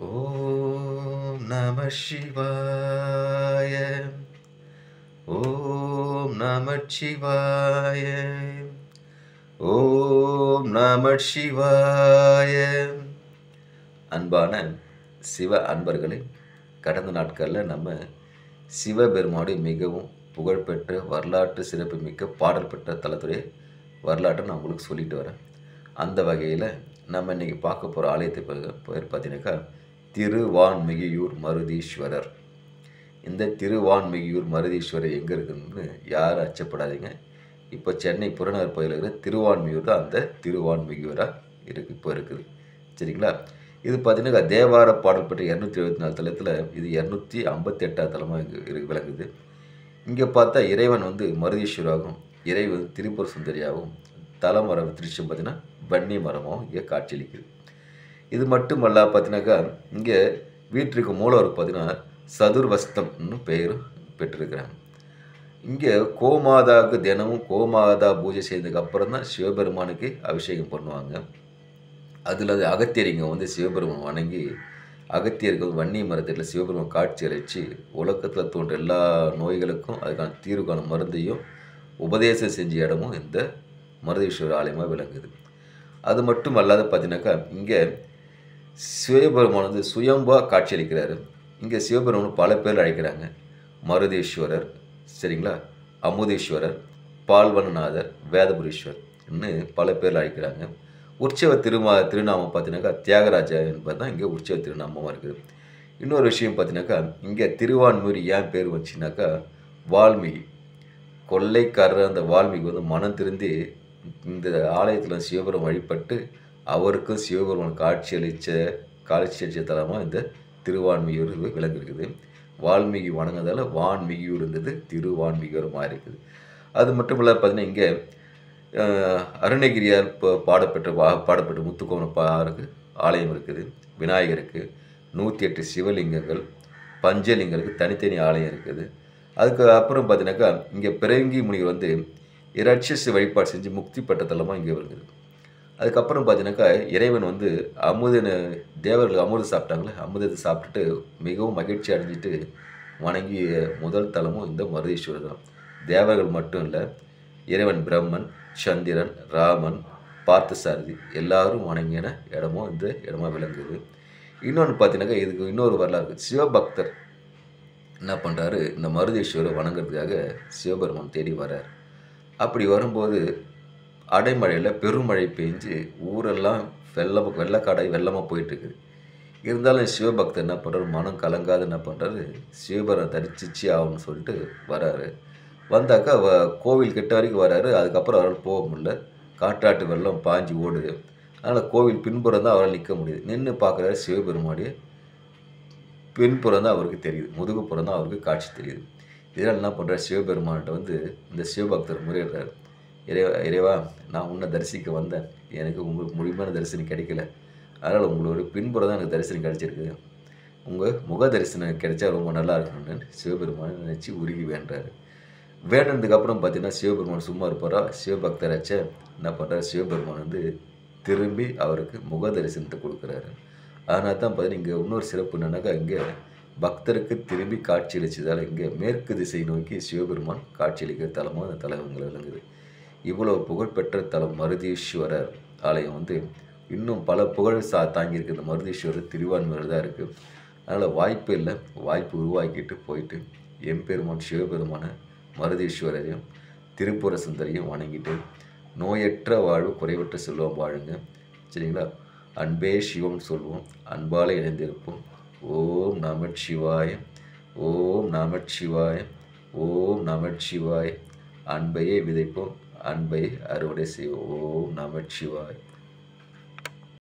ஓம் நம சிவாய. ஓம் நம சிவாய. ஓம் நம சிவாய. அன்பான சிவ அன்பர்களே, கடந்த நாட்களில் நம்ம சிவபெருமானுடைய மிகவும் புகழ்பெற்ற வரலாற்று சிறப்புமிக்க பாடல் பெற்ற தலத்துடைய வரலாற்றை நான் உங்களுக்கு சொல்லிட்டு வரேன். அந்த வகையில் நம்ம இன்றைக்கி பார்க்க போகிற ஆலயத்தை பேர் பார்த்தீங்கன்னாக்கா திருவான்மிகியூர் மருதீஸ்வரர். இந்த திருவான்மிகியூர் மருதீஸ்வரர் எங்கே இருக்குதுன்னு யாரும் அச்சப்படாதீங்க. இப்போ சென்னை புறநகர் பகுதியில் இருக்கிற திருவான்மியூர் தான் அந்த திருவான்மிகியூராக இப்போ இருக்குது. சரிங்களா? இது பார்த்தீங்கன்னா தேவார பாடல் பெற்ற 274 தலத்தில் இது 258 தலமாக இங்கே விளங்குது. இங்கே பார்த்தா இறைவன் மருதீஸ்வராகவும் இறைவன் திரிபுர சுந்தரியாகவும் தலமரம் திருச்சி பார்த்தீங்கன்னா வன்னி மரமாகவும் இங்கே காட்சியளிக்குது. இது மட்டுமல்ல பார்த்தீங்கன்னாக்கா இங்கே வீட்டிற்கு மூலவர் பார்த்தீங்கன்னா சதுர்வஸ்தம்னு பெயர் பெற்றிருக்கிறாங்க. இங்கே கோமாதாவுக்கு தினமும் கோமாதா பூஜை செய்ததுக்கு அப்புறம் தான் சிவபெருமானுக்கு அபிஷேகம் பண்ணுவாங்க. அதில் அது அகத்தியர் இங்கே சிவபெருமான் வணங்கி அகத்தியர்கள் வன்னி மரத்தில் சிவபெருமான் காட்சி அளித்து உலகத்தில் தோன்ற எல்லா நோய்களுக்கும் அதுக்கான தீர்வுக்கான மருந்தையும் உபதேசம் செஞ்ச இடமும் இந்த மருதீஸ்வரர் ஆலயமாக விளங்குது. அது மட்டும் அல்லாத பார்த்தீங்கன்னாக்கா இங்கே சிவபெருமான் சுயம்பாக காட்சியளிக்கிறாரு. இங்கே சிவபெருமான் பல பேர் அழைக்கிறாங்க. மருதீஸ்வரர், சரிங்களா, அமுதீஸ்வரர், பால்வனநாதர், வேதபுரீஸ்வர் இன்னும் பல பேர் அழைக்கிறாங்க. உற்சவ திருநாமம் பார்த்தீங்கன்னாக்கா தியாகராஜா என்பது தான் இங்கே உற்சவ திருநாமமாக இருக்குது. இன்னொரு விஷயம் பார்த்தீங்கன்னாக்கா இங்கே திருவான்மியூர் ஏன் பேர் வந்துச்சுனாக்கா வால்மீகி கொள்ளைக்காரர் அந்த வால்மீகி மனம் திருந்தி இந்த ஆலயத்தில் சிவபெருமான் வழிபட்டு அவருக்கும் சிவபெருமான் காட்சியளித்த தலமாக இந்த திருவான்மியூர் விளங்கிருக்குது. வால்மீகி வணங்குறதால வான்மிகியூர் இருந்தது திருவான்மியூரமாக இருக்குது. அது மட்டும் இல்லாத பார்த்தீங்கன்னா இங்கே அருணகிரியால் பாடப்பெற்ற முத்துக்கோணப்பாருக்கு ஆலயம் இருக்குது. விநாயகருக்கு 108 சிவலிங்கங்கள், பஞ்சலிங்கங்களுக்கு தனித்தனி ஆலயம் இருக்குது. அதுக்கு அப்புறம் பார்த்தீங்கன்னாக்கா இங்கே பிறங்கி முனிவர் இரட்சச வழிபாடு செஞ்சு முக்தி பெற்ற தலமாக இங்கே வருது. அதுக்கப்புறம் பார்த்தீங்கன்னாக்கா இறைவன் தேவர்கள் அமுதம் சாப்பிட்டாங்களே, அமுதத்தை சாப்பிட்டுட்டு மிகவும் மகிழ்ச்சி அடைஞ்சிட்டு வணங்கிய முதல் தலமும் இந்த மருதீஸ்வரர் தான். தேவர்கள் மட்டும் இல்லை, இறைவன் பிரம்மன், சந்திரன், ராமன், பார்த்தசாரதி எல்லாரும் வணங்கின இடமும் இந்த இடமா விளங்குது. இன்னொன்று பார்த்தீங்கன்னாக்கா இதுக்கு இன்னொரு வரலாறு இருக்குது. சிவபக்தர் என்ன பண்ணுறாரு, இந்த மருதீஸ்வரரை வணங்குறதுக்காக சிவபெருமான் தேடி வர்றார். அப்படி வரும்போது அடைமழையில் பெருமழை பெஞ்சு ஊரெல்லாம் வெள்ளக்காடாய் வெள்ளமாக போயிட்டுருக்குது. இருந்தாலும் சிவபக்தர் என்ன பண்ணுறாரு, மனம் கலங்காது என்ன பண்ணுறாரு, சிவபெருமான் தரிசிச்சு ஆகணும்னு சொல்லிட்டு வராரு. வந்தாக்கா கோவில் கிட்ட வரைக்கும் வராரு. அதுக்கப்புறம் அவரால் போக முடியல, காற்றாட்டு வெள்ளம் பாஞ்சு ஓடுது. அதனால் கோவில் பின்புறம் தான் அவரால் நிற்க முடியுது. நின்று பார்க்குறாரு, சிவபெருமானுடைய பின்புறம் தான் அவருக்கு தெரியுது, முதுகுப்புறம் தான் அவருக்கு காட்சி தெரியுது. இதனால் என்ன பண்ணுறாரு, சிவபெருமான்கிட்ட இந்த சிவபக்தர் முறையிடுறாரு. இறைவா, நான் உன்னை தரிசிக்க வந்தேன், எனக்கு உங்களுக்கு முழுமையான தரிசனம் கிடைக்கல, அதனால் உங்களோட பின்புறம் தான் எனக்கு தரிசனம் கிடைச்சிருக்கு, உங்கள் முக தரிசனம் கிடைச்சா ரொம்ப நல்லா இருக்கணும்னு சிவபெருமானை நினச்சி உருகி வேண்டாரு. வேண்டதுக்கப்புறம் பார்த்தீங்கன்னா சிவபெருமான் சும்மா இருப்பாரா, சிவபக்தராச்ச என்ன பண்ணுறாரு, சிவபெருமான் திரும்பி அவருக்கு முக தரிசனத்தை கொடுக்குறாரு. அதனால தான் பார்த்தீங்கன்னா இங்கே இன்னொரு சிறப்பு என்னன்னாக்கா இங்கே பக்தருக்கு திரும்பி காட்சியளிச்சதால் இங்கே மேற்கு திசை நோக்கி சிவபெருமான் காட்சியளிக்கிற தலமாக அந்த தலங்கள் விளங்குது. இவ்வளவு புகழ்பெற்ற தலம் மருதீஸ்வரர் ஆலயம் இன்னும் பல புகழ் தாங்கியிருக்கு. இந்த மருதீஸ்வரர் திருவான்மியூர் தான் இருக்குது. அதனால் வாய்ப்பு இல்லை, வாய்ப்பு உருவாக்கிட்டு போயிட்டு எம்பெருமான் சிவபெருமான மருதீஸ்வரரையும் திரிபுர சுந்தரியும் வணங்கிட்டு நோயற்ற வாழ்வு குறைவற்ற செல்வம் வாழுங்க. சரிங்களா? அன்பே சிவம் சொல்வோம், அன்பால் இணைந்திருப்போம். ஓம் நமச்சிவாய. ஓம் நமச்சிவாய. ஓம் நமச்சிவாய. அன்பையே விதைப்போம், அன்பை அறுவடை செய்வோம். ஓம் நமச்சிவாய.